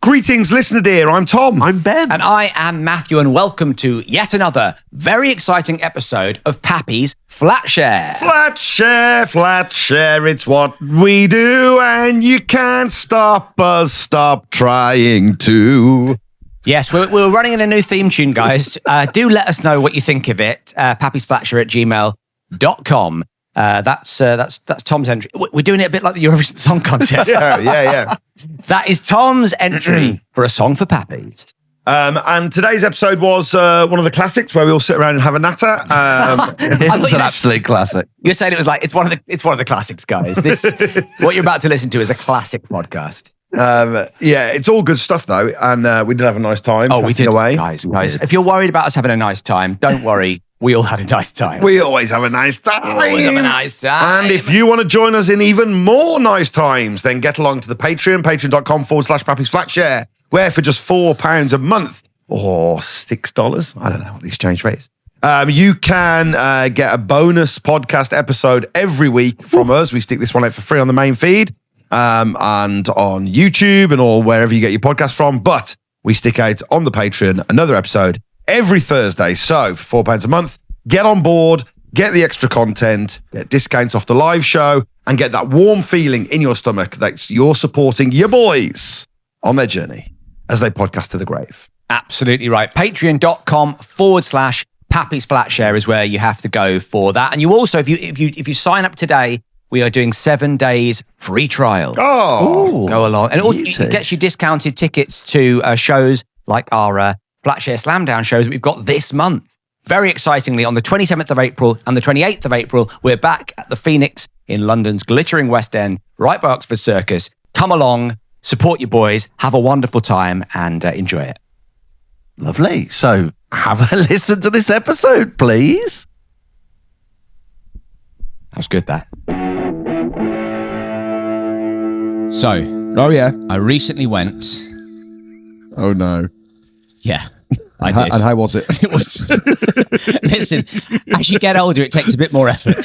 Greetings, listener dear. I'm Tom. I'm Ben. And I am Matthew, and welcome to yet another very exciting episode of Pappy's Flatshare. Flatshare, Flatshare, it's what we do, and you can't stop us, stop trying to. Yes, we're running in a new theme tune, guys. Do let us know what you think of it. pappysflatshare@gmail.com. That's Tom's entry. We're doing it a bit like the Eurovision Song Contest. Yeah. That is Tom's entry for a song for Pappies. And today's episode was one of the classics where we all sit around and have a natter. It's an absolute classic. You're saying it was like it's one of the classics, guys. What you're about to listen to is a classic podcast. Yeah, it's all good stuff though, and we did have a nice time. Oh, we did, away. guys. If you're worried about us having a nice time, don't worry. We all had a nice time. We always have a nice time. Always have a nice time. And if you want to join us in even more nice times, then get along to the Patreon, patreon.com/Pappy's Flatshare, where for just £4 a month, or $6, I don't know what the exchange rate is, you can get a bonus podcast episode every week from us. We stick this one out for free on the main feed and on YouTube and all wherever you get your podcast from. But we stick out on the Patreon another episode every Thursday. So for £4 a month, get on board, get the extra content, get discounts off the live show, and get that warm feeling in your stomach that you're supporting your boys on their journey as they podcast to the grave. Absolutely right. Patreon.com/Pappy's Flatshare is where you have to go for that. And you also, if you sign up today, we are doing 7 days free trial. Oh, go along. And it gets you discounted tickets to shows like our Flatshare Slamdown shows that we've got this month. Very excitingly, on the 27th of April and the 28th of April, we're back at the Phoenix in London's glittering West End, right by Oxford Circus. Come along, support your boys, have a wonderful time, and enjoy it. Lovely. So have a listen to this episode, please. That was good, that. So, oh yeah. I recently went. Oh no. Yeah, I did. And how was it? It was. Listen, as you get older, it takes a bit more effort.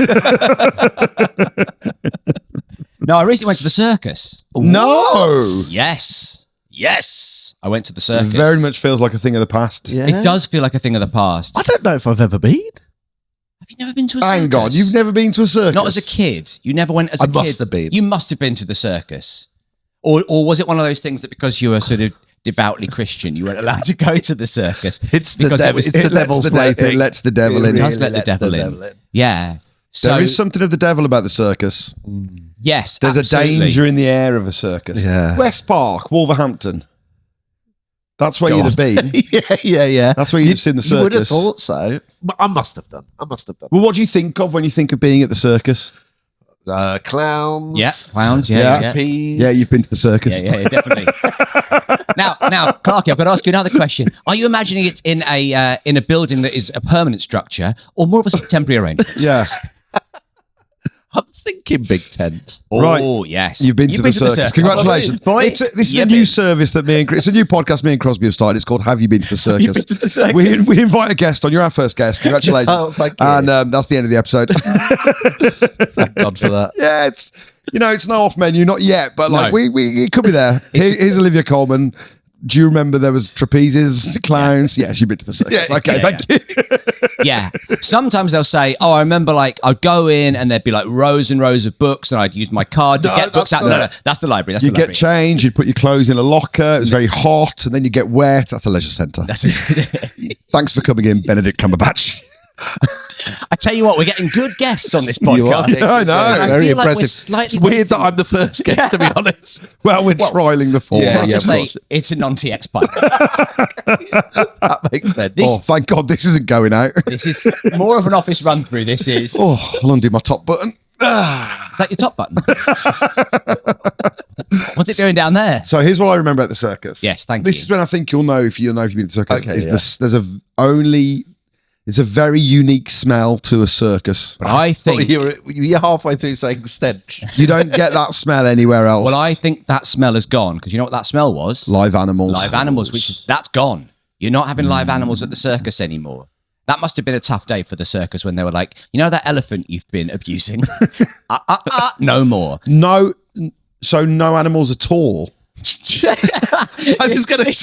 No, I recently went to the circus. No. Yes. I went to the circus. It very much feels like a thing of the past. Yeah. It does feel like a thing of the past. I don't know if I've ever been. Have you never been to a circus? Hang on, you've never been to a circus? Not as a kid. You never went as a kid. I must have been. You must have been to the circus. Or was it one of those things that because you were sort of devoutly Christian, you weren't allowed to go to the circus? It's the devil. It's the devil's play thing. It lets the devil in. It does let the devil in. Yeah. So, there is something of the devil about the circus. Yes, There's absolutely. a danger in the air of a circus. Yeah. West Park, Wolverhampton. That's where you'd have been. Yeah. That's where you'd have seen the circus. You would have thought so. But I must have done. Well, what do you think of when you think of being at the circus? Clowns. Yeah, clowns. Yeah. Peas. Yeah, you've been to the circus. Yeah, definitely. Now, Clarky, I've got to ask you another question. Are you imagining it in a building that is a permanent structure, or more of a temporary arrangement? Yeah. I'm thinking big tent. Oh, Right. yes. You've been to the circus. Congratulations. Boy. This is a new service that it's a new podcast me and Crosby have started. It's called Have You Been to the Circus? You been to the circus? We invite a guest on. You're our first guest. Congratulations. Oh, thank you. And that's the end of the episode. Thank God for that. Yeah, it's no off menu, not yet, but like No. we it could be there. Here's Olivia Coleman. Do you remember there was trapezes, clowns? Yes, you've been to the circus. Yeah, okay, yeah, thank you. Yeah. Sometimes they'll say, I remember I'd go in and there'd be like rows and rows of books and I'd use my card to get books out. No, that's the library. You get change, you'd put your clothes in a locker, it was very hot, and then you get wet. That's a leisure centre. That's it. Thanks for coming in, Benedict Cumberbatch. I tell you what, we're getting good guests on this podcast. Yeah, I know. And I Very feel like we're impressive. slightly It's weird wasting- that I'm the first guest, to be honest. Well, we're trialling the format. I'll just of say course. it's a non-TX pipe. That makes sense. Oh, thank God this isn't going out. This is more of an office run through. This is. Oh, I'll undo my top button. Is that your top button? What's it doing down there? So here's what I remember at the circus. Yes, thank This you. is when I think you'll know if you've been to the circus. Okay, It's a very unique smell to a circus. But I think. You're halfway through saying stench. You don't get that smell anywhere else. Well, I think that smell is gone because you know what that smell was? Live animals. Live animals, that's gone. You're not having live animals at the circus anymore. That must have been a tough day for the circus when they were like, you know that elephant you've been abusing? No more. No, so no animals at all. This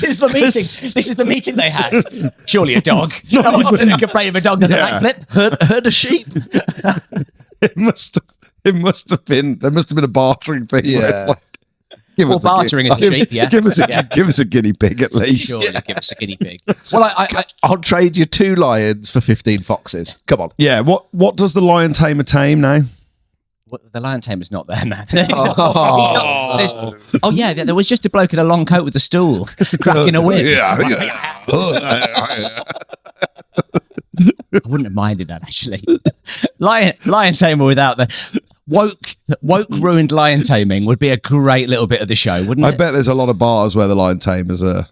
is the meeting. This is the meeting they had. Surely a dog. No one's going to complain if a dog does a backflip. Herd of sheep. It must have been. There must have been a bartering thing. Where it's like, give us bartering a sheep. Yeah. Give us a guinea pig at least. Surely give us a guinea pig. Well, I'll trade you 2 lions for 15 foxes. Come on. Yeah. What does the lion tamer tame now? Well, the lion tamer's not there, man. There was just a bloke in a long coat with a stool, cracking a whip. Yeah. I wouldn't have minded that, actually. Lion tamer without the woke ruined lion taming would be a great little bit of the show, wouldn't it? I bet there's a lot of bars where the lion tamers are.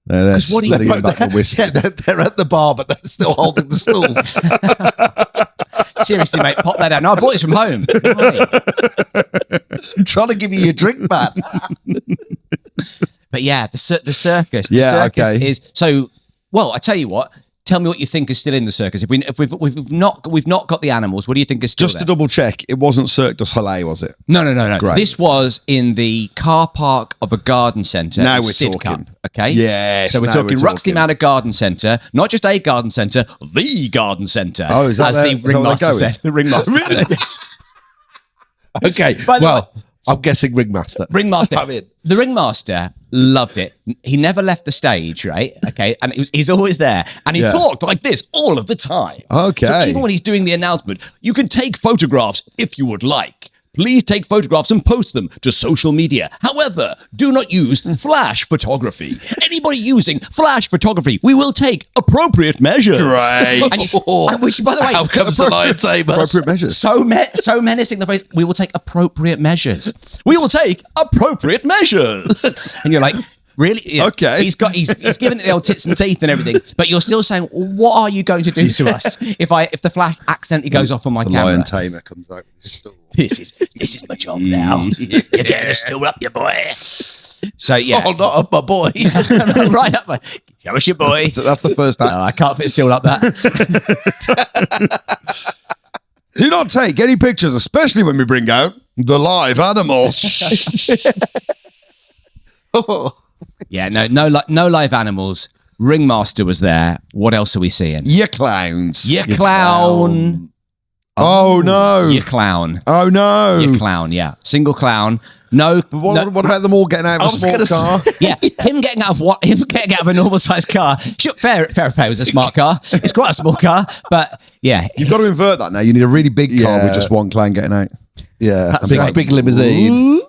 They're letting them back the whiskey. Yeah, they're at the bar, but they're still holding the stool. Seriously, mate, pop that down. No, I bought this from home. I'm trying to give you your drink, man. But yeah, the circus. The Yeah, circus okay. is so. Well, I tell you what. Tell me what you think is still in the circus. If we've not got the animals, what do you think is still Just there? to double check, it wasn't Cirque du Soleil, was it? No. Great. This was in the car park of a garden centre. Now in we're Sidcup, talking. Okay. Yes, So we're now talking we're Ruxley talking. Manor Garden Centre, not just a garden centre, the garden centre. Oh, is that as there- the is that what ringmaster they're said? The ringmaster said. Okay, By the well, I'm guessing ringmaster. Ringmaster. I'm in. The ringmaster loved it. He never left the stage, right? Okay, and he's always there, and he Yeah. talked like this all of the time. Okay. So even when he's doing the announcement, you can take photographs if you would like. Please take photographs and post them to social media. However, do not use flash photography. Anybody using flash photography, we will take appropriate measures. Great. And which, by the way, How comes the lion tamer? Appropriate measures. so menacing the phrase, we will take appropriate measures. We will take appropriate measures. And you're like, really? Yeah. Okay. He's given it the old tits and teeth and everything, but you're still saying, what are you going to do to us if the flash accidentally goes off on my The camera? lion tamer comes out with his stool. This is my job now. You're getting the stool up, your boy. So yeah. Oh, not up my boy. Right up my. Show us your boy. So that's the first act. No, I can't fit stool up that. Do not take any pictures, especially when we bring out the live animals. Yeah, no live animals. Ringmaster was there. What else are we seeing? You clowns. You clown. Oh no. You clown. Oh no. You clown, yeah. Single clown. No. What about them all getting out of a small car? Yeah, him getting out of a normal sized car. Sure, fair play, it was a smart car. It's quite a small car, but yeah. You've got to invert that now. You need a really big car with just one clown getting out. Yeah, That's big, right. big limousine.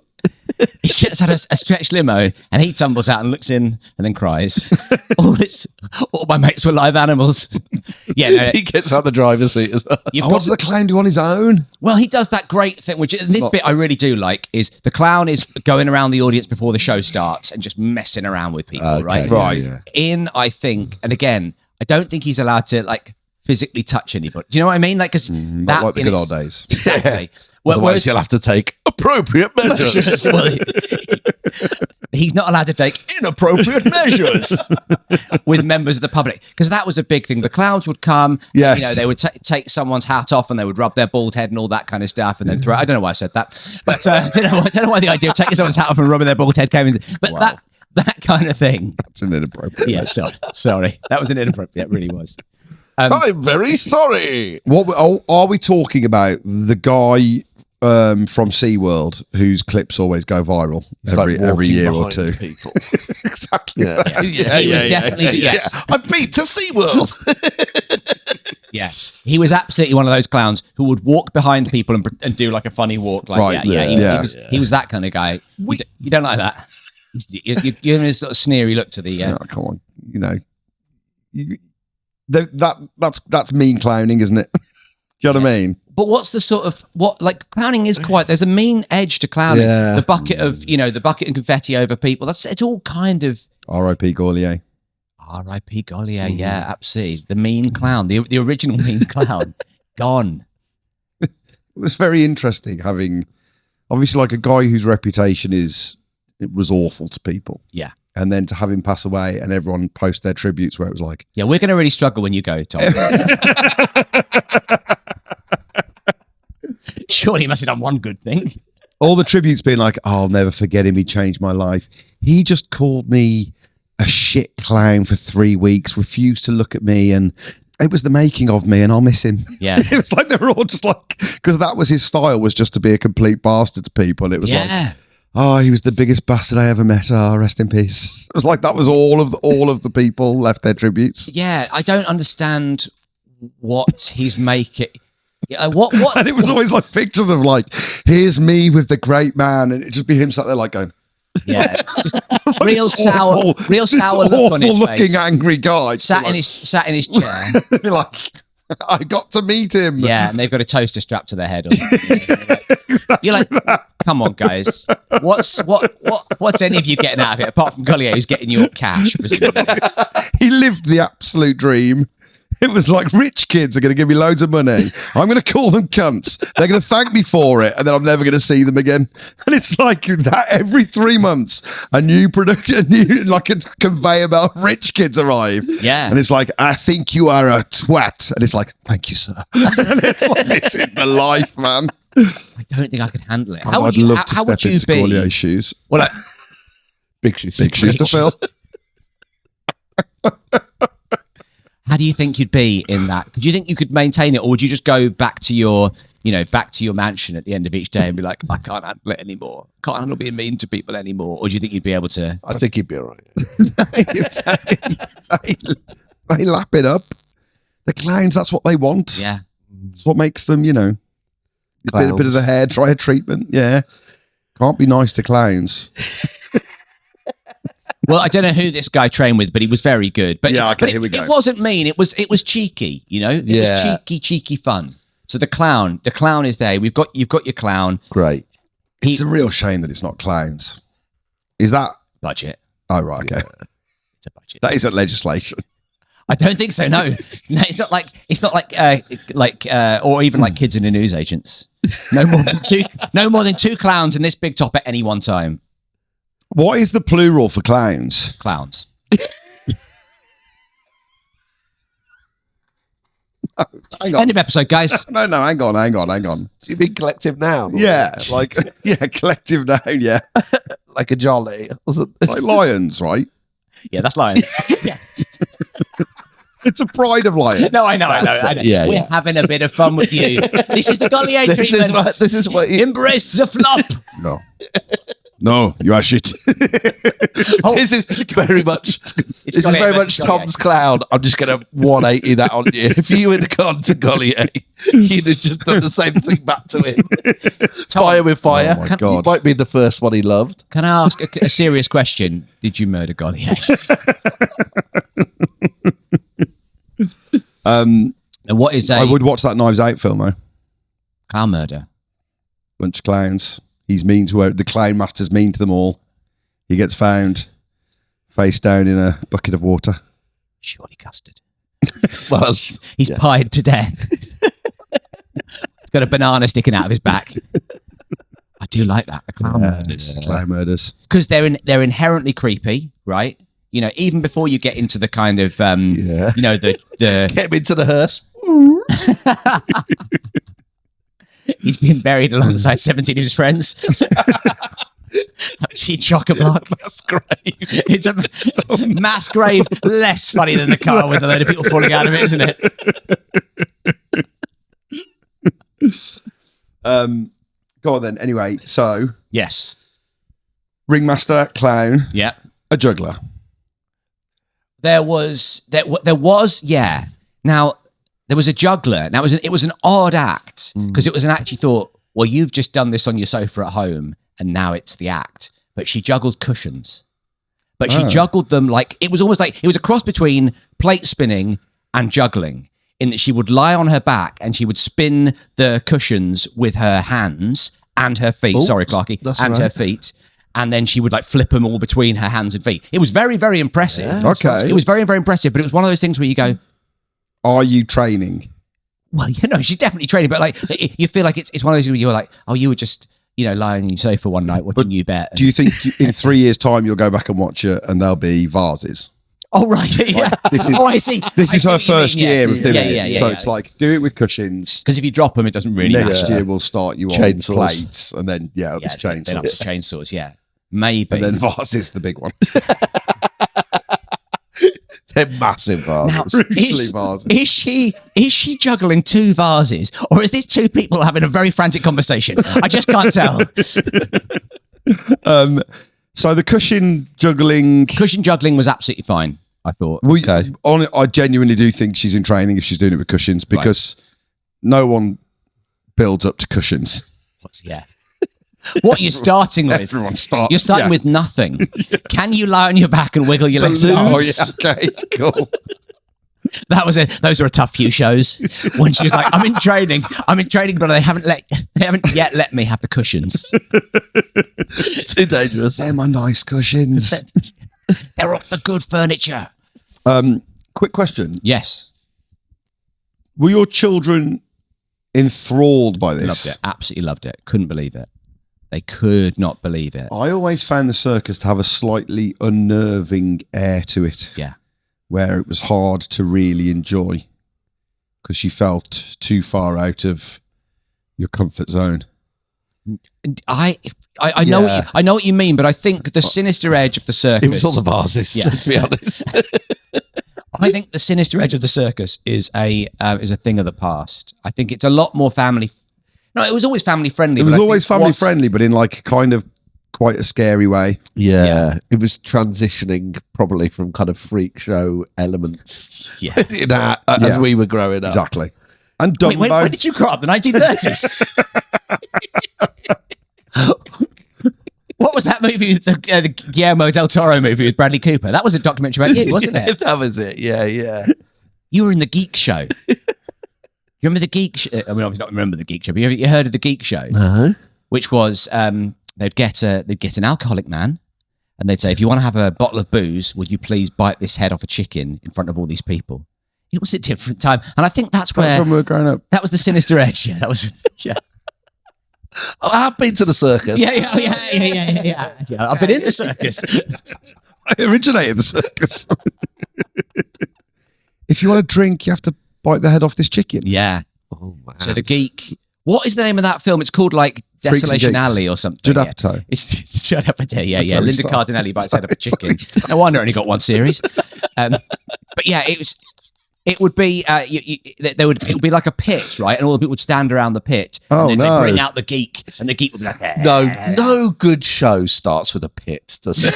He gets out a stretched limo and he tumbles out and looks in and then cries. All my mates were live animals. Yeah, no, He gets out the driver's seat as well. you've Oh, got what does the clown do on his own? Well, he does that great thing, which this bit I really do like, is the clown is going around the audience before the show starts and just messing around with people, right? Right. I think, and again, I don't think he's allowed to like physically touch anybody. Do you know what I mean? Like, because Not like the good old days. Exactly. Otherwise, you'll have to take appropriate measures. Well, he's not allowed to take inappropriate measures with members of the public, because that was a big thing. The clowns would come, Yes. they would take someone's hat off and they would rub their bald head and all that kind of stuff, and then throw. I don't know why I said that, but I don't know why the idea of taking someone's hat off and rubbing their bald head came in. But that kind of thing. That's an inappropriate. Yeah, sorry, that was an inappropriate. It really was. I'm very sorry. Are we talking about the guy from SeaWorld whose clips always go viral every year or two? People. Exactly. Yeah. He was definitely yes. I beat to SeaWorld. Yes, he was absolutely one of those clowns who would walk behind people and do like a funny walk. Like, Right, he was that kind of guy. You don't like that? You're giving a sort of sneery look to the. Oh, come on, that's mean clowning, isn't it? Do you know what I mean? But what's the sort of clowning is quite? There's a mean edge to clowning. Yeah. The bucket of confetti over people. It's all kind of. R.I.P. Gorlier. R.I.P. Gollier. Yeah, absolutely. The mean clown, the original mean clown, gone. It was very interesting having, obviously, like a guy whose reputation was awful to people. Yeah. And then to have him pass away and everyone post their tributes where it was like, Yeah, we're going to really struggle when you go, Tom. Surely he must have done one good thing. All the tributes being like, I'll never forget him. He changed my life. He just called me a shit clown for 3 weeks, refused to look at me, and it was the making of me, and I'll miss him. Yeah. It was like they were all just like, because that was his style, was just to be a complete bastard to people. And it was like, oh, he was the biggest bastard I ever met. Oh, rest in peace. It was like that was all of the people left their tributes. Yeah, I don't understand what he's making. What? And it was always like pictures of like, here's me with the great man, and it'd just be him sat there like going, Yeah, just like real this sour look on his looking face. angry guy. Sat in his chair. Be like, I got to meet him. Yeah, and they've got a toaster strapped to their head or something. You're like, come on, guys. What's any of you getting out of it apart from Collier, who's getting your cash? Presumably. He lived the absolute dream. It was like, rich kids are going to give me loads of money. I'm going to call them cunts. They're going to thank me for it, and then I'm never going to see them again. And it's like that every 3 months, a new production, like a conveyor belt of rich kids arrive. Yeah. And it's like, I think you are a twat. And it's like, thank you, sir. And it's like, this is the life, man. I don't think I could handle it. I'd love to step into Collier's shoes. Well, Big shoes. Big shoes to fill. how do you think you'd be in that? Do you think you could maintain it, or would you just go back to your mansion at the end of each day and be like, I can't handle it anymore. Can't handle being mean to people anymore. Or do you think you'd be able to? I think he'd be all right. They lap it up. The clowns, that's what they want. Yeah. It's what makes them, a bit of the hair dryer treatment. Yeah. Can't be nice to clowns. Well, I don't know who this guy trained with, but he was very good. But yeah, okay, but here we go. It wasn't mean. It was cheeky, It was cheeky fun. So the clown is there. You've got your clown. Great. It's a real shame that it's not clowns. Is that Budget. Oh right, okay. Yeah, it's a budget. That isn't legislation. I don't think so. No, it's not like or even like kids in the newsagents. No more than two clowns in this big top at any one time. What is the plural for clowns? Clowns. Hang on. End of episode, guys. No, hang on. So you mean collective noun? Yeah, collective noun, yeah. Like a jolly. Like lions, right? Yeah, that's lions. Yes. It's a pride of lions. No, I know. Yeah, We're having a bit of fun with you. This is the Gollier treatment. This is what Embrace the flop. No, you are shit. This is very much Tom's clown. I'm just going to 180 that on you. If you had gone to Gollier, you'd have just done the same thing back to him. Fire with fire. Oh my God. You might be the first one he loved. Can I ask a serious question? Did you murder Gollier? And what is I would watch that Knives Out film, though. Clown murder? Bunch of clowns. He's mean to the clown master's mean to them all. He gets found face down in a bucket of water. Surely custard. Well, he's pied to death. He's got a banana sticking out of his back. I do like that. The clown murders. Clown murders. Because they're inherently creepy, right? Even before you get into the kind of the get him into the hearse. He's been buried alongside 17 of his friends. See chock-a-block. Mass grave. It's a mass grave. Less funny than the car with a load of people falling out of it, isn't it? Go on then. Anyway, so Yes. ringmaster, clown, Yeah. a juggler. There was. Yeah. Now there was a juggler. Now it was an odd act because it was an act you thought, well, you've just done this on your sofa at home, and now it's the act. But she juggled cushions. But she juggled them like it was almost like it was a cross between plate spinning and juggling. In that she would lie on her back and she would spin the cushions with her hands and her feet. Sorry, Clarky, and her feet. And then she would like flip them all between her hands and feet. It was very, very impressive. Yeah, okay. It was very, very impressive. But it was one of those things where you go, are you training? well, she's definitely training. But like, you feel like it's one of those where you're like, oh, you were just, lying on your sofa one night watching You Bet. Do you think in 3 years' time you'll go back and watch it and there'll be vases? Oh, right. Yeah. I see. This is her first year of doing it. Yeah, so it's like, do it with cushions. Because if you drop them, it doesn't really matter. Next year we'll start you on Chainsaws. plates, and then it's chainsaws. Then up to chainsaws, maybe. And then vases, the big one. They're massive vases. Now, is she juggling 2 vases, or is this 2 people having a very frantic conversation? I just can't tell. So the cushion juggling was absolutely fine, I thought. I genuinely do think she's in training if she's doing it with cushions, because no one builds up to cushions. Yeah. What are you starting with? Everyone starts. You're starting with nothing. Can you lie on your back and wiggle your legs? Oh, yeah. Okay, cool. Those were a tough few shows when she was like, I'm in training, but they haven't yet let me have the cushions. Too dangerous. They're my nice cushions. They're off the good furniture. Quick question. Yes. Were your children enthralled by this? Loved it. Absolutely loved it. Couldn't believe it. They could not believe it. I always found the circus to have a slightly unnerving air to it. Yeah. Where it was hard to really enjoy because you felt too far out of your comfort zone. I know what you mean, but I think the sinister edge of the circus. It was all the vases. Yeah. Let's be honest. I think the sinister edge of the circus is a thing of the past. I think it's a lot more family. No, it was always family friendly. It was always family friendly, but in like kind of quite a scary way. Yeah. It was transitioning probably from kind of freak show elements. Yeah, as we were growing up. Exactly. And Dumbo. Wait, when did you grow up? The 1930s. What was that movie? The Guillermo del Toro movie with Bradley Cooper. That was a documentary about you, wasn't it? That was it. Yeah. You were in the Geek Show. You remember the Geek Show? I mean, obviously not remember the Geek Show, but you heard of the Geek Show? Uh-huh. Which was they'd get an alcoholic man, and they'd say, if you want to have a bottle of booze, would you please bite this head off a chicken in front of all these people? It was a different time, and I think that's where when we were growing up. That was the sinister edge. Yeah, that was. Yeah. I have been to the circus. Yeah. I've been in the circus. I originated the circus. If you want a drink, you have to bite the head off this chicken. Yeah. Oh, man. So the Geek. What is the name of that film? It's called like Desolation Alley or something. Judd Apatow. It's Judd Apatow. Yeah. How Linda Cardinelli bites head off a chicken. No wonder it only got one series. But yeah, it would be it would be like a pit, right? And all the people would stand around the pit. Oh, and then no. they'd bring out the geek, and the geek would be like, No good show starts with a pit, does it?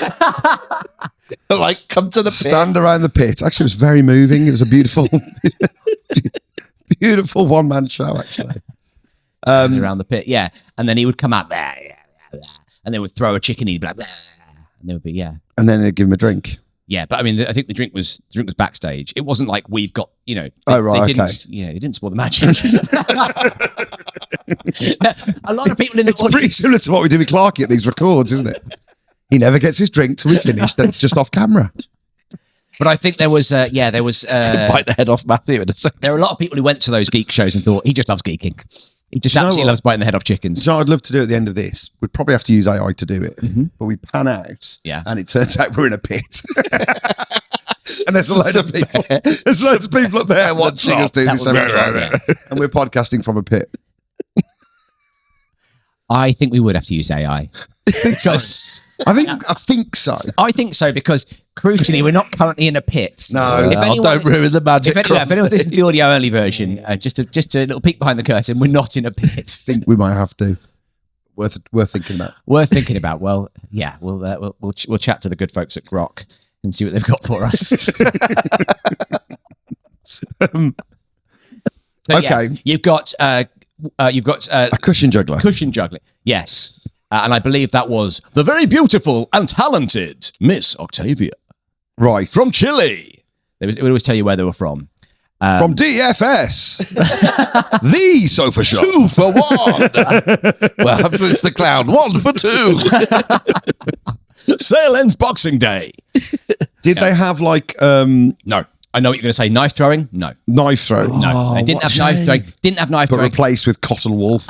Like, come to the pit. Stand around the pit. Actually, it was very moving. It was a beautiful, beautiful one-man show, actually. Around the pit, yeah. And then he would come out there, and they would throw a chicken. He'd be like, and there would be, And then they'd give him a drink. Yeah, but I mean, I think the drink was backstage. It wasn't like we've got, they didn't spoil the magic. A lot of people in the It's pretty similar to what we do with Clarky at these records, isn't it? He never gets his drink till we finish. Then it's just off camera. But I think there was bite the head off Matthew in a second. There were a lot of people who went to those geek shows and thought he just loves geeking. He just absolutely loves biting the head off chickens. So I'd love to do at the end of this. We'd probably have to use AI to do it, but we pan out, and it turns out we're in a pit, and there's a load of people. There's loads of people up there watching us do this every time, and we're podcasting from a pit. I think we would have to use AI. I think so. I think so because crucially, we're not currently in a pit. No, don't ruin the magic. If anyone's listening to the audio only version, just a little peek behind the curtain, we're not in a pit. I think we might have to. Worth thinking about. Worth thinking about. Well, yeah, we'll chat to the good folks at Grok and see what they've got for us. Okay, you've got a cushion juggler. Cushion juggling, yes. And I believe that was the very beautiful and talented Miss Octavia. Right. From Chile. They would always tell you where they were from. From DFS. The sofa shop. 2 for 1. Well, it's the clown. 1 for 2. Sale ends Boxing Day. Did they have like... No. I know what you're going to say. Knife throwing? No. Knife throwing? No. They didn't have knife throwing. Didn't have knife but throwing. replaced with cotton wool.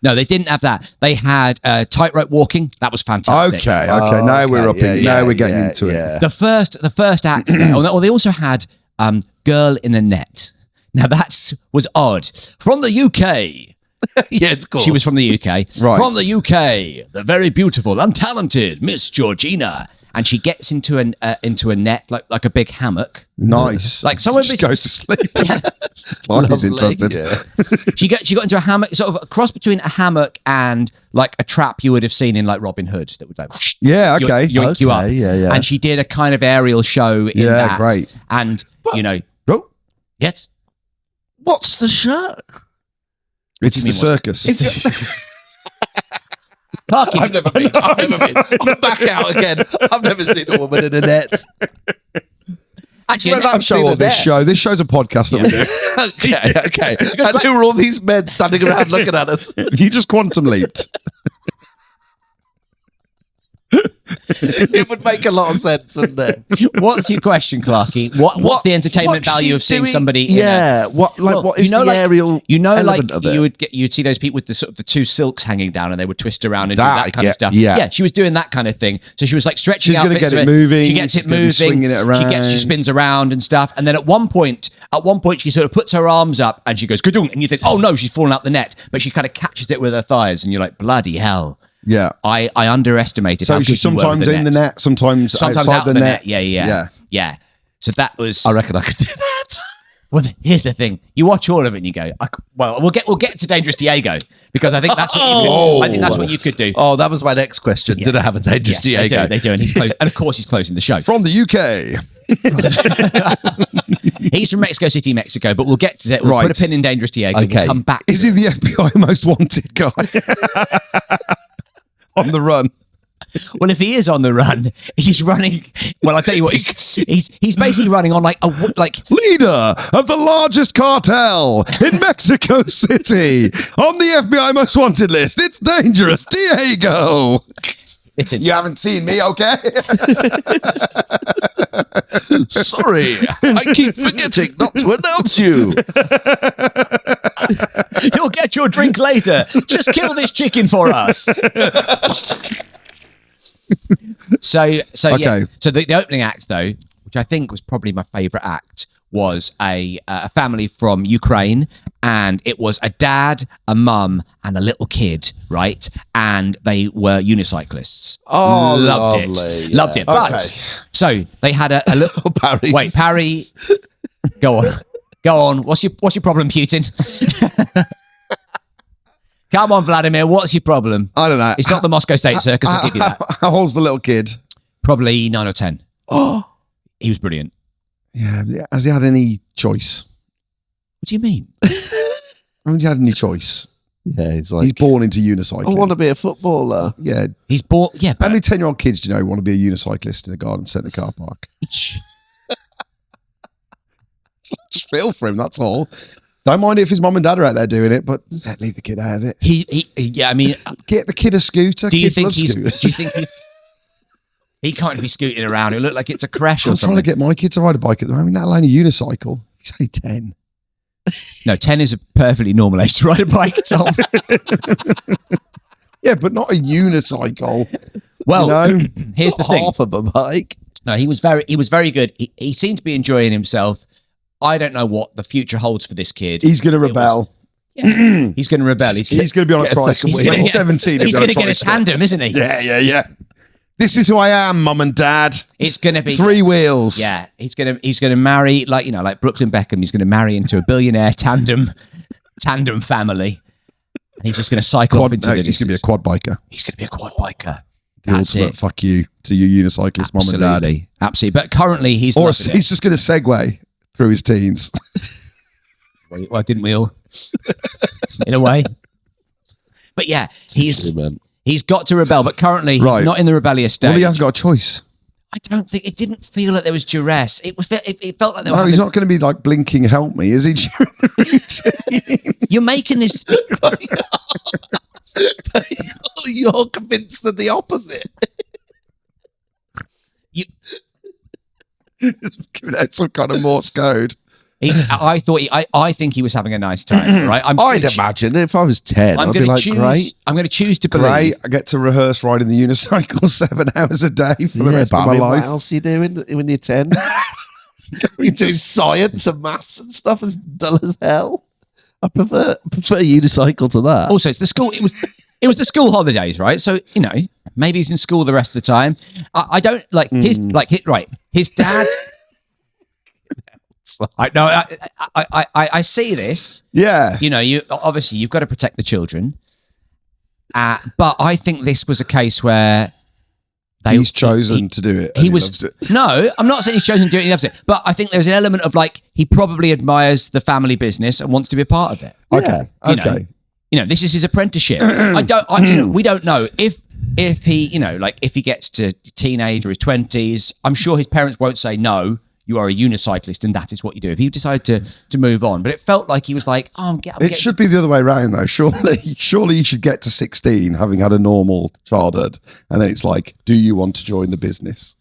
No, they didn't have that. They had tightrope walking. That was fantastic. Okay. Now we're now we're getting into it. The first act. Or they also had Girl in a Net. Now that was odd. From the UK. Yeah, it's cool. She was from the UK. Right. From the UK, the very beautiful, untalented Miss Georgina. And she gets into a net, like a big hammock. Nice. Like someone just goes to sleep. Like he's interested. Yeah. She got into a hammock, sort of a cross between a hammock and like a trap you would have seen in like Robin Hood that would like Yeah, okay. yoink you up. Yeah. And she did a kind of aerial show in that. Great. And Oh, yes. What's the show? it's the circus. Clarky. I've never been. I'm back out again. I've never seen a woman in a net. Actually, Let that show on this show. This show's a podcast that we do. Okay. And who were all these men standing around looking at us? You just quantum leaped. It would make a lot of sense, wouldn't it? What's your question, Clarky? What's the entertainment what's value she of seeing doing? somebody? Yeah. What is the aerial? Like element of it? you'd see those people with the sort of the two silks hanging down, and they would twist around and do That, that kind yeah, of stuff. yeah. She was doing that kind of thing. So she was like stretching She's out. gonna bits get of it moving, She gets she's it gonna be moving. swinging it She spins around and stuff. And then at one point, she sort of puts her arms up and she goes "Ka-dung," and you think, oh no, she's fallen out the net, but she kind of catches it with her thighs, and you're like, bloody hell. Yeah. I underestimated. So how she's good you were sometimes with in the net, sometimes outside out the the net. Yeah. So that was. I reckon I could do that. Well, here's the thing: you watch all of it and you go, we'll get to Dangerous Diego because I think that's what you could. I think that's what you could do. Oh, that was my next question. Did I have a dangerous Yes, Diego? they do, and and of course he's closing the show. From the UK. He's from Mexico City, Mexico, but we'll get to it. We'll put a pin in Dangerous Diego. Okay. We'll come back. Is he the FBI most wanted guy? On the run. Well, if he is on the run, he's running. Well, I'll tell you what, he's basically running on like Leader of the largest cartel in Mexico City on the FBI most wanted list. It's Dangerous Diego. You haven't seen me, okay? Sorry, I keep forgetting not to announce you. You'll get your drink later. Just kill this chicken for us. So Okay. yeah. So the opening act, though, which I think was probably my favourite act, was a family from Ukraine, and it was a dad, a mum, and a little kid, right? And they were unicyclists. Oh, loved lovely, it, yeah. loved it. But Okay. so they had a little Parry. Wait, Parry, go on. What's your problem, Putin? Come on, Vladimir. What's your problem? I don't know. It's not the Moscow State Circus. I'll give you that. How old's the little kid? Probably 9 or 10. Oh, He was brilliant. yeah. Has he had any choice? What do you mean? Has he had any choice? Yeah, he's like, He's born into unicycling. I want to be a footballer. Yeah. He's bought. Yeah, How many 10-year-old kids do you know want to be a unicyclist in a garden centre car park? Just feel for him, that's all. Don't mind if his mum and dad are out there doing it, but leave the kid out of it. Yeah. I mean, Get the kid a scooter. do you Kids think love scooters. he can't be scooting around? It looked like it's a crash or I'm trying something. to get my kid to ride a bike at the moment, let alone a unicycle. He's only 10. No, 10 is a perfectly normal age to ride a bike, Tom. Yeah, but not a unicycle. Well, You know? here's the thing. Half of a bike. No, he was very good. He seemed to be enjoying himself. I don't know what the future holds for this kid. He's going to rebel. He's going to rebel. He's going to be on a Get a tricycle. second When wheel. he's 17, He's going to get a tandem, isn't he? Yeah. This is who I am, mum and dad. It's going to be 3 wheels. Yeah, he's gonna marry like Brooklyn Beckham. He's gonna marry into a billionaire tandem family, and he's just gonna cycle off into the. He's going to be a quad biker. He's gonna be a quad biker. The That's ultimate it. fuck you to your unicyclist mum and dad. Absolutely. But currently he's Or loving he's just going to segue through his teens. it. Well, didn't we all? In a way. But yeah, he's got to rebel. But currently, Right. he's not in the rebellious stage. Well, he hasn't got a choice. I don't think it didn't feel like there was duress. It felt like there No, was. he's not going to be like blinking, help me, is he? During the routine? You're making this. You're convinced of the opposite. You, Giving out some kind of Morse code. I think he was having a nice time, right? I'd imagine if I was 10, I'd be like, great. I'm going to choose to believe. Great, I get to rehearse riding the unicycle 7 hours a day for the rest of my life. What else are you doing when you're 10? You're doing science and maths and stuff as dull as hell. I prefer unicycle to that. Also, it's the school. It was the school holidays, right? So maybe he's in school the rest of the time. I don't like his dad. I see this. Yeah. You obviously you've got to protect the children. But I think this was a case where he's chosen to do it. He loves it. No, I'm not saying he's chosen to do it. He loves it. But I think there's an element of he probably admires the family business and wants to be a part of it. Okay. Okay. This is his apprenticeship. We don't know if he, if he gets to teenage or his 20s, I'm sure his parents won't say, no, you are a unicyclist and that is what you do. If he decided to move on, but it felt like he was like, oh, it should be the other way around though. Surely you should get to 16 having had a normal childhood. And then it's like, do you want to join the business?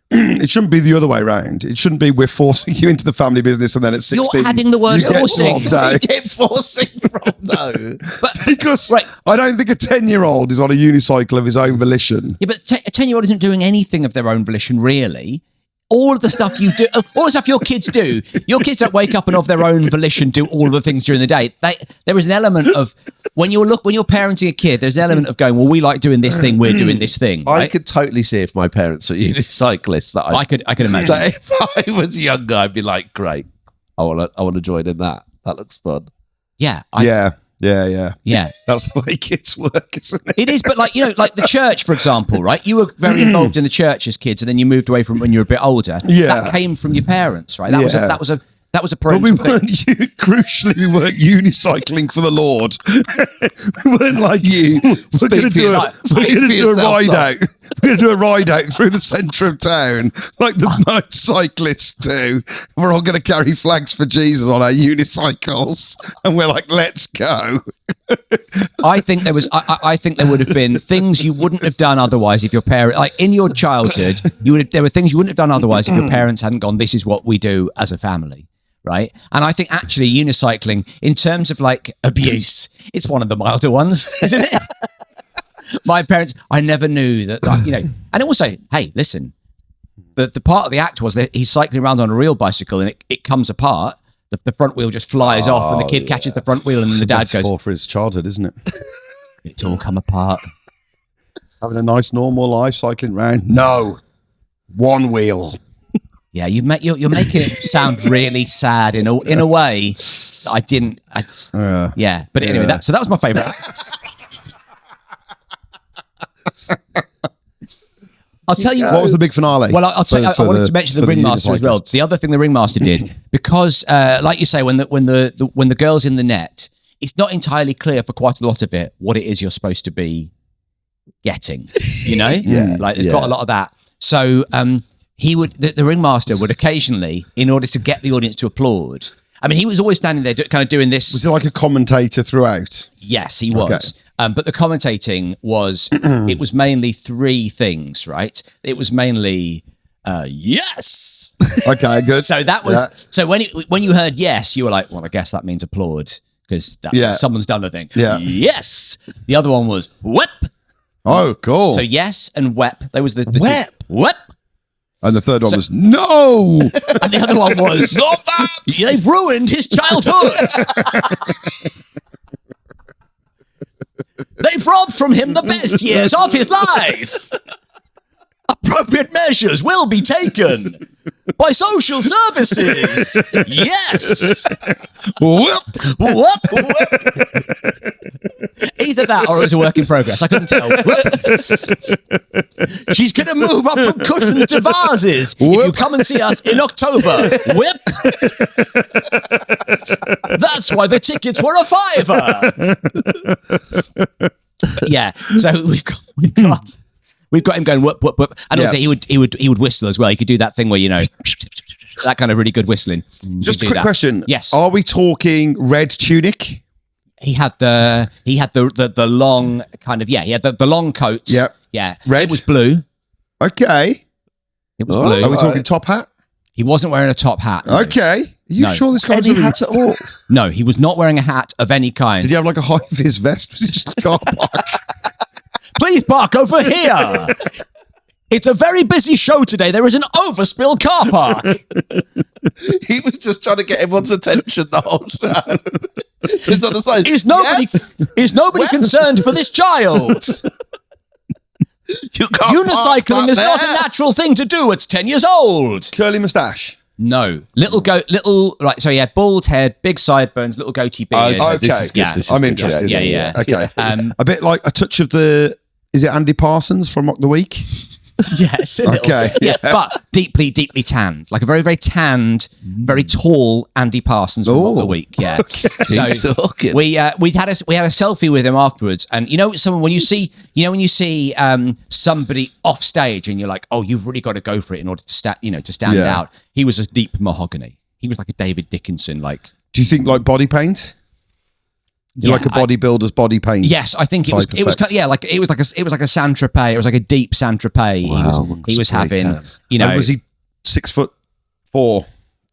It shouldn't be the other way around. It shouldn't be we're forcing you into the family business and then at 16 you're adding the word forcing. You get forcing from though. But because I don't think a 10-year-old is on a unicycle of his own volition. Yeah, but a 10-year-old isn't doing anything of their own volition really. All of the stuff you do, all the stuff your kids do, your kids don't wake up and of their own volition do all of the things during the day. There is an element of when you're parenting a kid, there's an element of going, well, we like doing this thing, we're doing this thing. Right? I could totally see if my parents were unicyclists that I could imagine. That if I was younger, I'd be like, great, I want to join in that. That looks fun. Yeah. Yeah. That's the way kids work, isn't it? It is, but like the church, for example, right? You were very involved in the church as kids, and then you moved away from when you were a bit older. Yeah. That came from your parents, right? That was a But parental we weren't, crucially, we weren't unicycling for the Lord. We weren't like you. We're going to do a ride out. We're going to do a ride out through the centre of town, like the night cyclists do. We're all going to carry flags for Jesus on our unicycles, and we're like, let's go. I think there was. I think there would have been things you wouldn't have done otherwise if your parents, like in your childhood, there were things you wouldn't have done otherwise if your parents hadn't gone, this is what we do as a family. Right. And I think actually unicycling, in terms of abuse, it's one of the milder ones, isn't it? My parents, I never knew that, and also, hey, listen, the part of the act was that he's cycling around on a real bicycle and it comes apart. The front wheel just flies off and the kid catches the front wheel and the dad goes. For his childhood, isn't it? It's all come apart. Having a nice normal life, cycling round. No. One wheel. Yeah, you're making it sound really sad in a way that I didn't. Yeah, but anyway, that was my favourite. I'll tell you what was the big finale. Well, I'll tell you. I wanted to mention the ringmaster as well. The other thing the ringmaster did, because, like you say, when the girl's in the net, it's not entirely clear for quite a lot of it what it is you're supposed to be getting. They've got a lot of that. So. The ringmaster would occasionally, in order to get the audience to applaud, I mean, he was always standing there kind of doing this. Was he like a commentator throughout? Yes, he was. Okay. But the commentating was, it was mainly three things, right? It was mainly, yes. Okay, good. So that was, so when you heard yes, you were like, well, I guess that means applaud, because someone's done the thing. Yeah. Yes. The other one was whip. Oh, cool. So yes and wep. There was the whip. Whip. And the third one was no. And the other one was not that. They've ruined his childhood. They've robbed from him the best years of his life. Appropriate measures will be taken by social services. Yes. Whoop. Whoop. Whoop. Either that or it was a work in progress. I couldn't tell. She's going to move up from cushions to vases. If you come and see us in October. Whip. That's why the tickets were a £5. Yeah. So we've got him going whoop, whoop, whoop. And also he would whistle as well. He could do that thing where, that kind of really good whistling. Just a quick question. Yes. Are we talking red tunic? He had the long kind of, he had the long coat. Yep. Yeah. Red? It was blue. Okay. It was blue. Are we talking top hat? He wasn't wearing a top hat. No. Okay. you No. sure this guy was Any a hat at all? No, he was not wearing a hat of any kind. Did he have like a high-vis vest? Was it just a car park? Please park over here. It's a very busy show today. There is an overspill car park. He was just trying to get everyone's attention the whole show. He's on the side. Is nobody concerned for this child? You can't Unicycling is not a natural thing to do. It's 10 years old. Curly moustache. No. Right, so yeah, bald head, big sideburns, little goatee beard. Okay. This is good. Yeah. This is I'm good. interested. Yeah. Okay. Um, a bit like a touch of is it Andy Parsons from Mock the Week? Yes, a little Okay, bit. Yeah, but deeply, deeply tanned. Like a very, very tanned, very tall Andy Parsons from Mock the Week. Yeah. Keep talking. we had a selfie with him afterwards, and when you see somebody off stage, and you're like, oh, you've really got to go for it in order to stand Yeah. out. He was a deep mahogany. He was like a David Dickinson, like. Do you think like body paint? Yeah, Like a bodybuilder's body paint? Yes, I think it was. type It was effect? it was like a Saint Tropez. It was like a deep Saint Tropez. Wow, he was great having. tan. And was he 6'4",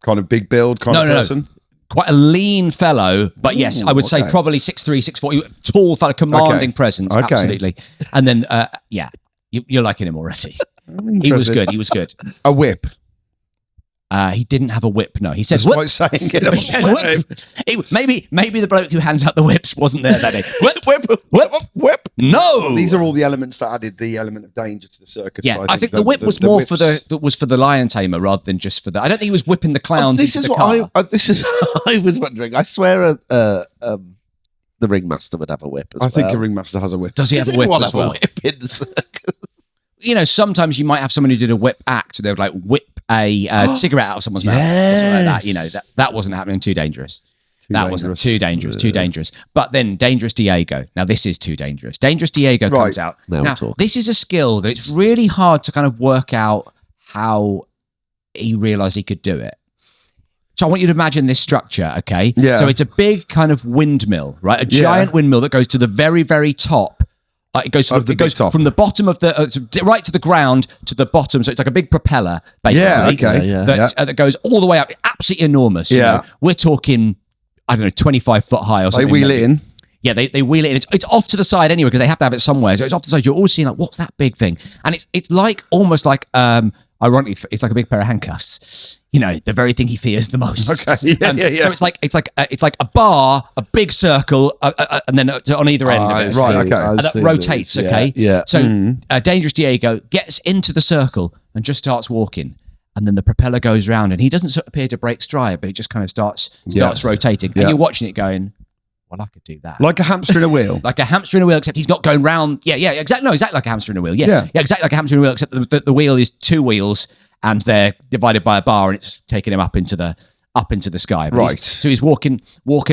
kind of big build kind of person? Quite a lean fellow, but yes, I would say okay. probably 6'3", 6'4", tall fellow, commanding Okay. presence, Okay. absolutely. And then, you're liking him already. He was good. He was good. A whip. He didn't have a whip. No, he said Despite whip. saying He said whip. Maybe the bloke who hands out the whips wasn't there that day. Whip. No, These are all the elements that added the element of danger to the circus. Yeah, So I think the whip was more for the lion tamer rather than just for the. I don't think he was whipping the clowns. This into is the what car. this is. I was wondering. I swear, the ringmaster would have a whip. I think a ringmaster has a whip. Does he have a whip everyone as have well? a whip in the circus? Sometimes you might have someone who did a whip act. They would like whip a cigarette out of someone's mouth, or something like that. That wasn't happening. Too dangerous. Wasn't too dangerous. Too dangerous. But then Dangerous Diego. Now this is too dangerous. Dangerous Diego comes out. Now we're talking. This is a skill that it's really hard to kind of work out how he realized he could do it. So I want you to imagine this structure, okay? Yeah. So it's a big kind of windmill, right? A giant windmill that goes to the very, very top. It goes top. from the bottom of right to the ground to the bottom. So it's like a big propeller, basically. Yeah, okay. That goes all the way up. Absolutely enormous. you Yeah. know. We're talking, I don't know, 25 foot high or They something. wheel it in. Yeah, they wheel it in. It's off to the side anyway because they have to have it somewhere. So it's off to the side. You're all seeing like, what's that big thing? And it's like almost like ironically, it's like a big pair of handcuffs. The very thing he fears the most. Okay. Yeah. So it's like a bar, a big circle, and then on either end of it. Right, okay. And that rotates. Okay. Yeah. So Dangerous Diego gets into the circle and just starts walking. And then the propeller goes round, and he doesn't sort of appear to break stride, but he just kind of starts rotating. And you're watching it going, well, I could do that. Like a hamster in a wheel. Like a hamster in a wheel, except he's not going round. Yeah, exactly. No, exactly like a hamster in a wheel. Yeah. Yeah, exactly like a hamster in a wheel, except the wheel is two wheels and they're divided by a bar, and it's taking him up into the sky. But Right. so he's walking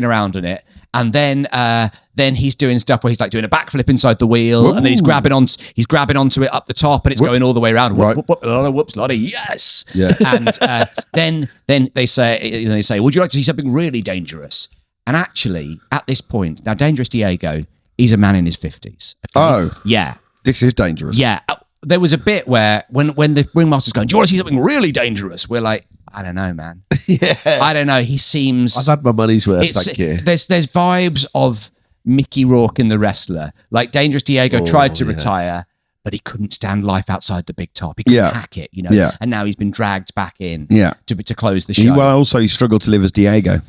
around on it, and then he's doing stuff where he's like doing a backflip inside the wheel, and then he's grabbing onto it up the top, and it's going all the way around. Right. Whoops, Lottie, yes. Yeah. And then they say, would you like to see something really dangerous? And actually, at this point, now Dangerous Diego, he's a man in his 50s. Okay? Oh. Yeah. This is dangerous. Yeah. There was a bit where when the ringmaster's going, do you want to see something really dangerous? We're like, I don't know, man. Yeah. I don't know. He seems... I've had my money's worth, thank you. There's vibes of Mickey Rourke in The Wrestler. Like Dangerous Diego tried to retire, but he couldn't stand life outside the big top. He couldn't hack it, Yeah. And now he's been dragged back in Yeah. to close the show. Also, he struggled to live as Diego.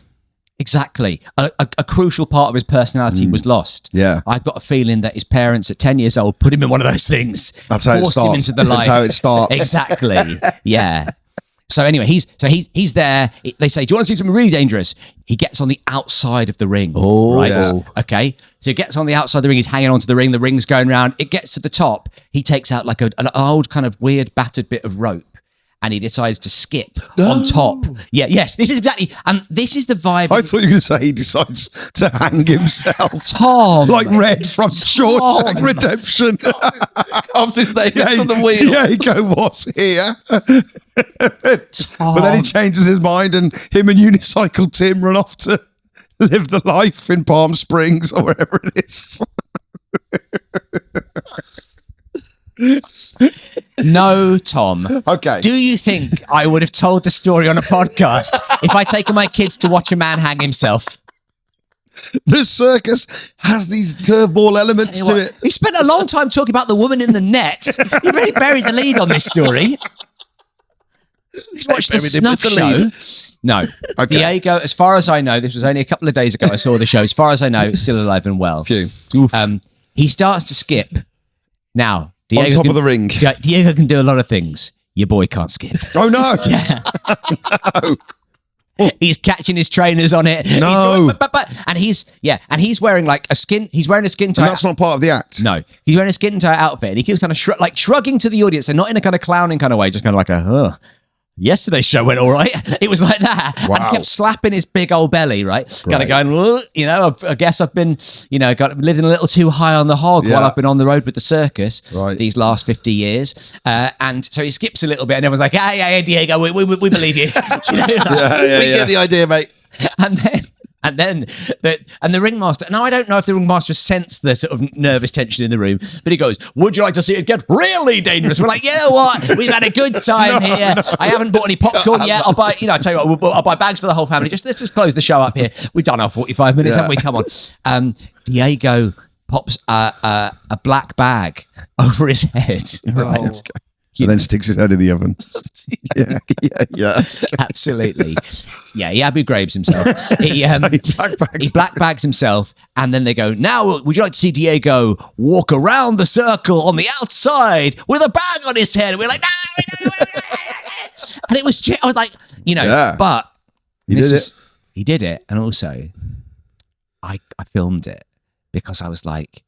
Exactly. A crucial part of his personality was lost. Yeah. I've got a feeling that his parents at 10 years old put him in one of those things. That's how it forced him starts. into the light. That's how it starts. Exactly. Yeah. So anyway, he's there. They say, do you want to see something really dangerous? He gets on the outside of the ring. Oh, right? yeah. Okay. So he gets on the outside of the ring. He's hanging onto the ring. The ring's going round. It gets to the top. He takes out like an old kind of weird battered bit of rope. And he decides to skip on top. Yeah, yes, this is exactly, and this is the vibe. I thought you were going to say he decides to hang himself. Tom. Like Red from Shawshank Redemption. Comes his name to the wheel. Diego was here. But then he changes his mind, and him and Unicycle Tim run off to live the life in Palm Springs or wherever it is. No, Tom. Okay. Do you think I would have told the story on a podcast if I'd taken my kids to watch a man hang himself? The circus has these curveball elements to it. He spent a long time talking about the woman in the net. He really buried the lead on this story. He's watched a snuff show. No. Okay. Diego, as far as I know, this was only a couple of days ago I saw the show. As far as I know, still alive and well. Phew. He starts to skip. Now, Diego On top of the ring. Diego can do a lot of things. Your boy can't skip. Oh, no. Yeah. No. He's catching his trainers on it. No. And he's wearing like a skin. He's wearing a skin tight. And that's not part of the act. No, he's wearing a skin tight outfit, and he keeps kind of shrugging to the audience, and not in a kind of clowning kind of way, just kind of like a. Yesterday's show went all right. It was like that. Wow. And kept slapping his big old belly, right? Kind of going, I guess I've been, living a little too high on the hog while I've been on the road with the circus these last 50 years. And so he skips a little bit, and everyone's like, yeah, Diego, we believe you. We get the idea, mate. And then the ringmaster. Now I don't know if the ringmaster sensed the sort of nervous tension in the room, but he goes, "Would you like to see it get really dangerous?" We're like, "Yeah, what? We've had a good time here. I haven't bought any popcorn yet. I'll buy. I tell you what, I'll buy bags for the whole family. Let's just close the show up here. We've done our 45 minutes, haven't we? Come on." Diego pops a black bag over his head. Right. And then sticks his head in the oven. yeah. Absolutely. Yeah, he Abu Ghraibs himself. He black bags himself, and then they go, "Now, would you like to see Diego walk around the circle on the outside with a bag on his head?" And we're like, "No." And it was, I was like, but he did it. And also, I filmed it because I was like,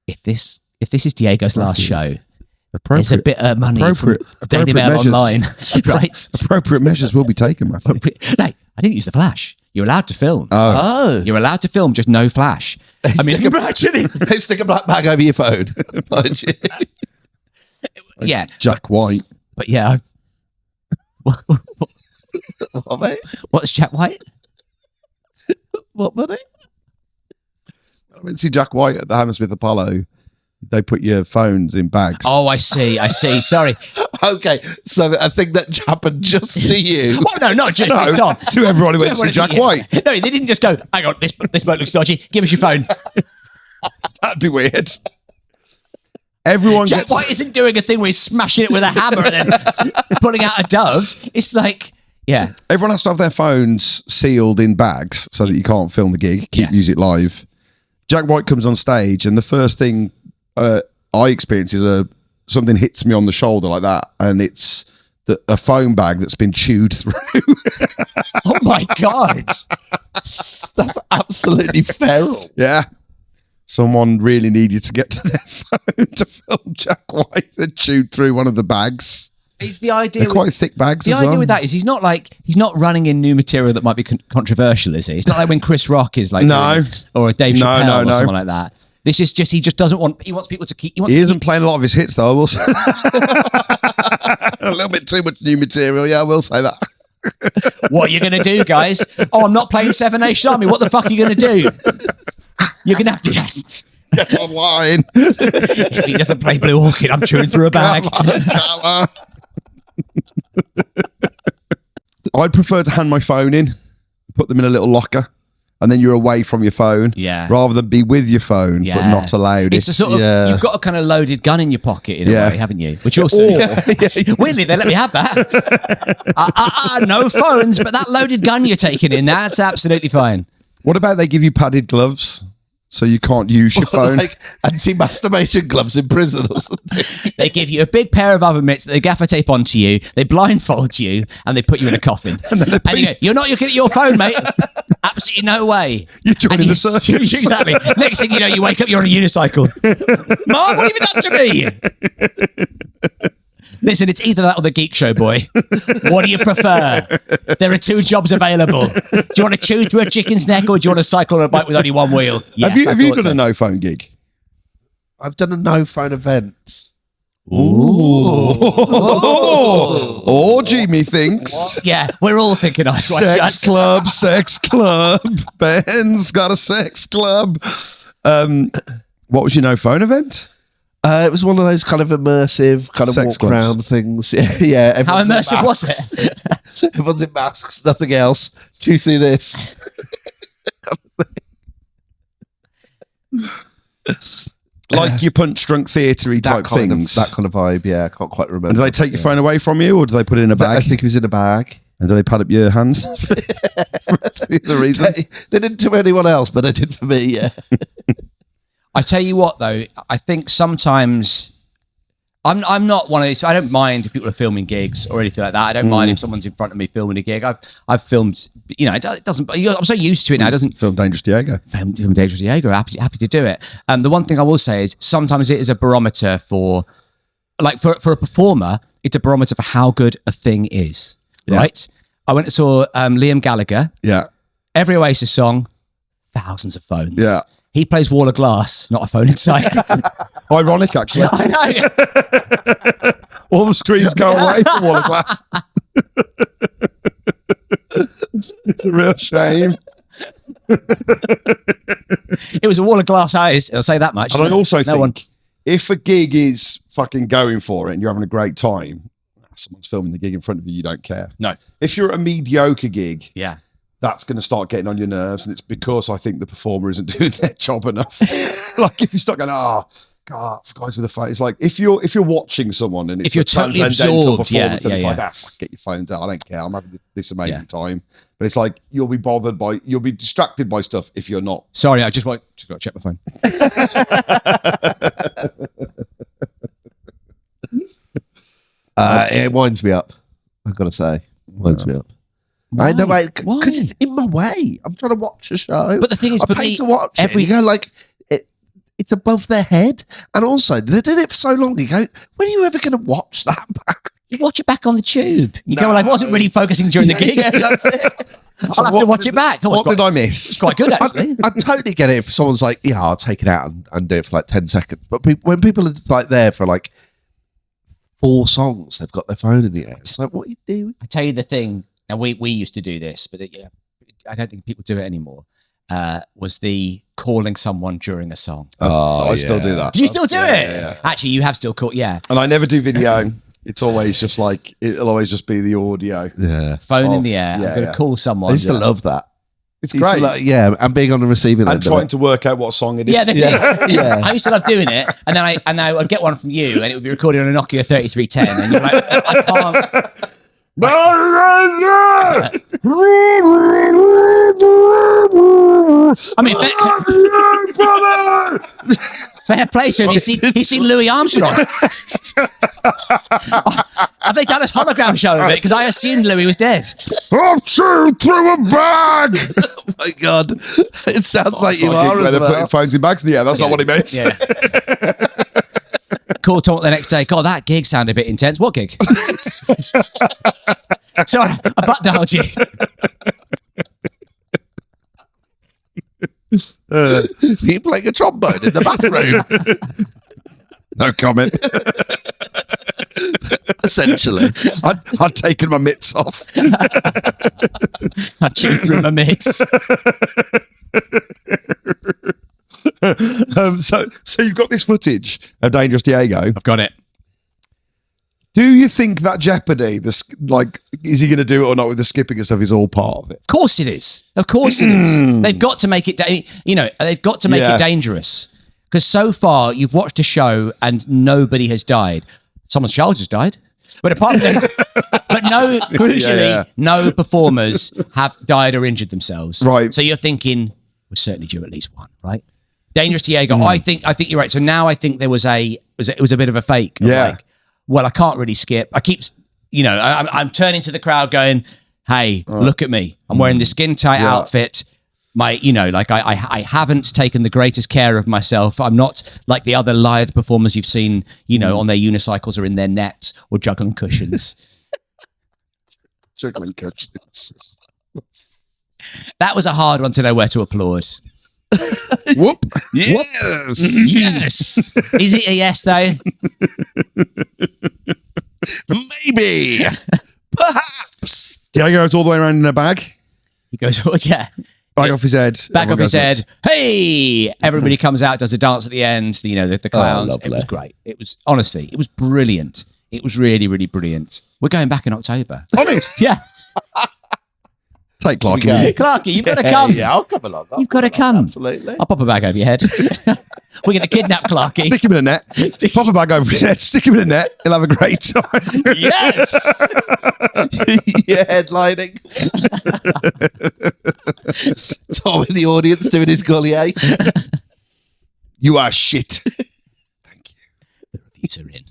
if this is Diego's last show, it's a bit of money from Daily Mail online, right? Appropriate measures will be taken, Matthew. No, I didn't use the flash. You're allowed to film. Oh. You're allowed to film, just no flash. I mean, imagine it. Stick a black bag over your phone. Yeah. Jack White. But yeah. What, mate? What's Jack White? What, buddy? I went to see Jack White at the Hammersmith Apollo. They put your phones in bags. Oh, I see. Sorry. Okay, so I think that happened just to you. Well, no, not just to Tom. To everyone who went to see Jack White. No, they didn't just go, hang on, this bloke looks dodgy. Give us your phone. That'd be weird. Everyone Jack White isn't doing a thing where he's smashing it with a hammer and then pulling out a dove. It's like, yeah. Everyone has to have their phones sealed in bags so that you can't film the gig, keep music live. Jack White comes on stage, and the first thing I experience is something hits me on the shoulder like that, and it's a phone bag that's been chewed through. Oh my God. That's absolutely feral. Yeah. Someone really needed to get to their phone to film Jack White and chewed through one of the bags. It's the idea. They're quite thick bags The as well. idea with that is he's not running in new material that might be controversial, is he? It's not like when Chris Rock is like, or Dave Chappelle or someone like that. This is just, he just doesn't want, he wants people to keep. He isn't playing a lot of his hits though, I will say. A little bit too much new material, yeah, I will say that. What are you going to do, guys? Oh, I'm not playing Seven Nation Army. What the fuck are you going to do? You're going to have to guess. Get online. If he doesn't play Blue Orchid, I'm chewing through a bag. Come on. I'd prefer to hand my phone in, put them in a little locker, and then you're away from your phone. Yeah. Rather than be with your phone, but not allowed. It's a sort of, you've got a kind of loaded gun in your pocket in a way, haven't you? Which also, weirdly, they let me have that. No phones, but that loaded gun you're taking in, that's absolutely fine. What about they give you padded gloves so you can't use your phone? Like anti-masturbation gloves in prison or something. They give you a big pair of oven mitts that they gaffer tape onto you, they blindfold you, and they put you in a coffin. And you go, you're not looking at your phone, mate. Absolutely no way. You're joining the circus. Exactly. Next thing you know, you wake up, you're on a unicycle. Mom, what have you done to me? Listen, it's either that or the Geek Show, boy. What do you prefer? There are two jobs available. Do you want to chew through a chicken's neck, or do you want to cycle on a bike with only one wheel? Yes, have you done a no phone gig? I've done a no phone event. Orgy, methinks. Yeah, we're all thinking Ice White Shut. Sex club. Ben's got a sex club. What was your no phone event? It was one of those kind of immersive kind of Sex walk around things. Yeah. How everyone's in immersive was masks. it? Everyone's in masks, nothing else. Chew through this. Like your punch drunk theatre type things. That kind of vibe, yeah. I can't quite remember. And do they take your phone away from you, or do they put it in a bag? I think it was in a bag. And do they pad up your hands? For the reason? They didn't to anyone else, but they did for me, yeah. I tell you what, though, I think sometimes I'm not one of these. I don't mind if people are filming gigs or anything like that. I don't mind if someone's in front of me filming a gig. I've filmed, it doesn't. I'm so used to it now. It doesn't Film Dangerous Diego. film Dangerous Diego. Happy to do it. The one thing I will say is sometimes it is a barometer for a performer. It's a barometer for how good a thing is. Yeah. Right. I went and saw Liam Gallagher. Yeah. Every Oasis song, thousands of phones. Yeah. He plays Wall of Glass, not a phone in sight. Ironic, actually. I know. All the screens go away from Wall of Glass. It's a real shame. It was a Wall of Glass eyes. I'll say that much. And I also think if a gig is fucking going for it and you're having a great time, someone's filming the gig in front of you, you don't care. No. If you're at a mediocre gig, Yeah. that's going to start getting on your nerves, and it's because I think the performer isn't doing their job enough. Like if you start going, God, guys with a phone. It's like if you're watching someone and it's if you're a totally transcendental absorbed, performance, yeah, and it's yeah. like, get your phones out. I don't care. I'm having this amazing time. But it's like you'll be distracted by stuff if you're not. Sorry, I just got to check my phone. It winds me up. I've got to say, it winds me up. Why? I know, Why? because it's in my way. I'm trying to watch a show. But the thing is, I for pay me, to watch it. You go like, it's above their head, and also they did it for so long. You go, when are you ever going to watch that back? You watch it back on the tube. You go, I wasn't really focusing during the gig. Yeah, that's it. I'll have to watch it back. What did I miss? It's quite good, actually. I totally get it if someone's like, yeah, I'll take it out and do it for like 10 seconds. But when people are like there for like 4 songs, they've got their phone in the air. It's like, what are you doing? I tell you the thing, and we used to do this, but I don't think people do it anymore, was the calling someone during a song. I still do that. Do you still do it? Yeah. Actually, you have still called, yeah. And I never do video. It's always just like, it'll always just be the audio. Yeah. Phone in the air. yeah, I'm going to yeah. call someone. I used to love that. It's great. Yeah, and being on the receiving And end trying of to work out what song it is. Yeah, that's it. Yeah. I used to love doing it, and then I would get one from you, and it would be recorded on a Nokia 3310, and you're like, I can't. I mean, fair play to him. He's seen Louis Armstrong. Have they done this hologram show of it? Because I assumed Louis was dead. I'm chewing through a bag. Oh my God. It sounds like you are Where as they're well. putting phones in bags. Yeah, that's not what he meant. Yeah. Call Tom the next day. God, that gig sounded a bit intense. What gig? Sorry, I butt dialed you. You playing a trombone in the bathroom? No comment. Essentially. I'd taken my mitts off. I chewed through my mitts. So you've got this footage of Dangerous Diego. I've got it. Do you think that Jeopardy, is he going to do it or not with the skipping and stuff, is all part of it? Of course it is. Of course it is. They've got to make it, they've got to make it dangerous. Because so far, you've watched a show and nobody has died. Someone's child just died. But apart from that, but no, crucially, no performers have died or injured themselves. Right. So you're thinking, we're certainly due at least one, right? Dangerous Diego, I think you're right. So now I think it was a bit of a fake. Of like, well, I can't really skip. I keep, I'm turning to the crowd going, hey, look at me. I'm wearing this skin tight outfit. I haven't taken the greatest care of myself. I'm not like the other lithe performers you've seen, on their unicycles or in their nets or juggling cushions. Juggling cushions. That was a hard one to know where to applaud. Whoop. Yes. Yes. Is it a yes, though? Maybe. Perhaps. Diego goes all the way around in a bag. He goes, oh, yeah. Bag off his head. Back Everyone off his goes head. nuts. Hey! Everybody comes out, does a dance at the end. You know, the clowns. It lovely. was great. It was, honestly, it was brilliant. It was really, really brilliant. We're going back in October. Honest. Yeah. Take Clarky go. with you. Clarky, you've got to come. Yeah, I'll come along. You've got to come. Absolutely. I'll pop a bag over your head. We're going to kidnap Clarky. Stick him in a net. Pop a bag over his head. Stick him in a net. He'll have a great time. Yes! Yeah, headlining. Tom in the audience doing his Gullier. You are shit. The reviews are in.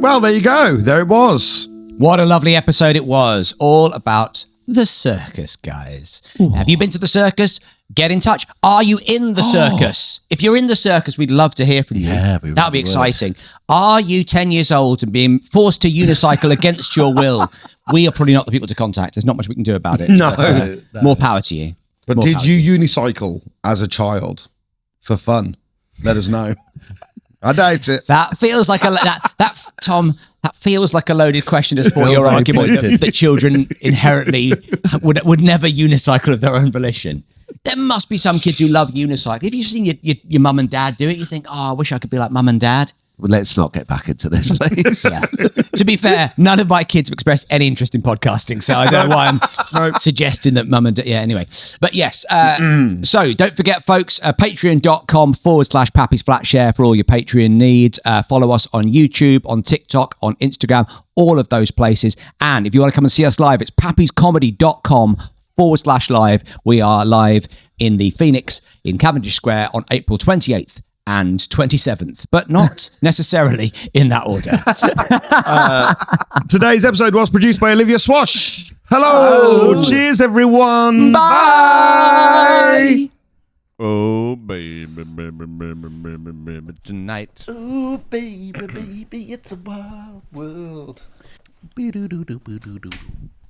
Well, there you go. There it was. What a lovely episode it was. All about the circus, guys. Have you been to the circus? Get in touch. Are you in the circus? If you're in the circus, we'd love to hear from you. Yeah, we that would be really exciting. Are you 10 years old and being forced to unicycle against your will? We are probably not the people to contact. There's not much we can do about it. No. But, more power to you. But More did power you unicycle as a child for fun? Let us know. I doubt it. That feels like Tom. That feels like a loaded question to support your very argument pointed. that children inherently would never unicycle of their own volition. There must be some kids who love unicycling. If you've seen your mum and dad do it, you think, "Oh, I wish I could be like mum and dad." Well, let's not get back into this, please. Yeah. To be fair, none of my kids have expressed any interest in podcasting, so I don't know why I'm suggesting that mum and dad. Yeah, anyway. But yes, so don't forget, folks, patreon.com/Pappy's Flatshare for all your Patreon needs. Follow us on YouTube, on TikTok, on Instagram, all of those places. And if you want to come and see us live, it's pappyscomedy.com/live. We are live in the Phoenix in Cavendish Square on April 28th. And 27th, but not necessarily in that order. Today's episode was produced by Olivia Swash. Hello. Cheers, everyone. Bye. Oh, baby, tonight. Oh, baby, it's a wild world.